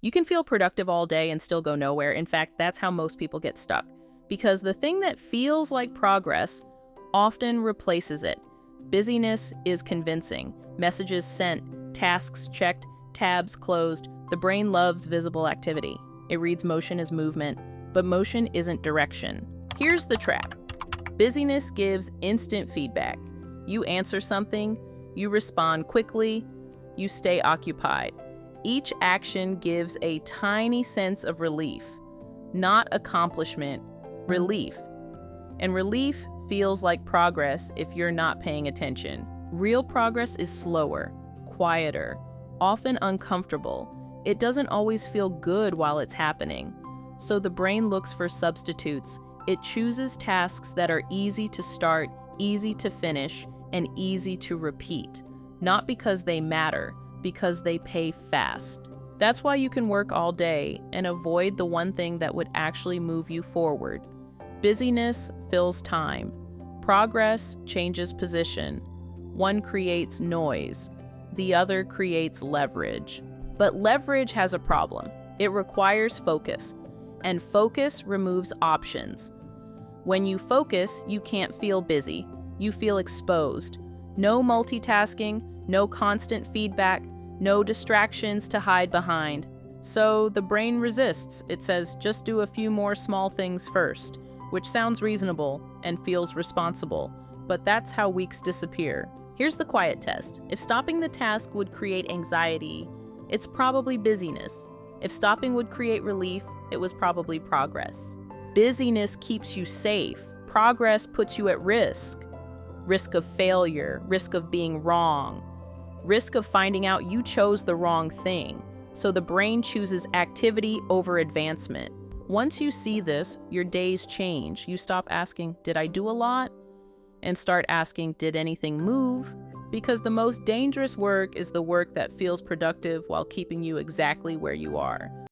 You can feel productive all day and still go nowhere. In fact, that's how most people get stuck. Because the thing that feels like progress often replaces it. Busyness is convincing. Messages sent, tasks checked, tabs closed. The brain loves visible activity. It reads motion as movement, but motion isn't direction. Here's the trap. Busyness gives instant feedback. You answer something, you respond quickly, you stay occupied. Each action gives a tiny sense of relief, not accomplishment, relief. And relief feels like progress if you're not paying attention. Real progress is slower, quieter, often uncomfortable. It doesn't always feel good while it's happening. So the brain looks for substitutes. It chooses tasks that are easy to start, easy to finish, and easy to repeat. Not because they matter, because they pay fast. That's why you can work all day and avoid the one thing that would actually move you forward. Busyness fills time. Progress changes position. One creates noise. The other creates leverage. But leverage has a problem. It requires focus, and focus removes options. When you focus, you can't feel busy. You feel exposed. No multitasking, no constant feedback, no distractions to hide behind. So the brain resists. It says, just do a few more small things first, which sounds reasonable and feels responsible. But that's how weeks disappear. Here's the quiet test. If stopping the task would create anxiety, it's probably busyness. If stopping would create relief, it was probably progress. Busyness keeps you safe. Progress puts you at risk. Risk of failure, risk of being wrong, risk of finding out you chose the wrong thing. So the brain chooses activity over advancement. Once you see this, your days change. You stop asking, did I do a lot? And start asking, did anything move? Because the most dangerous work is the work that feels productive while keeping you exactly where you are.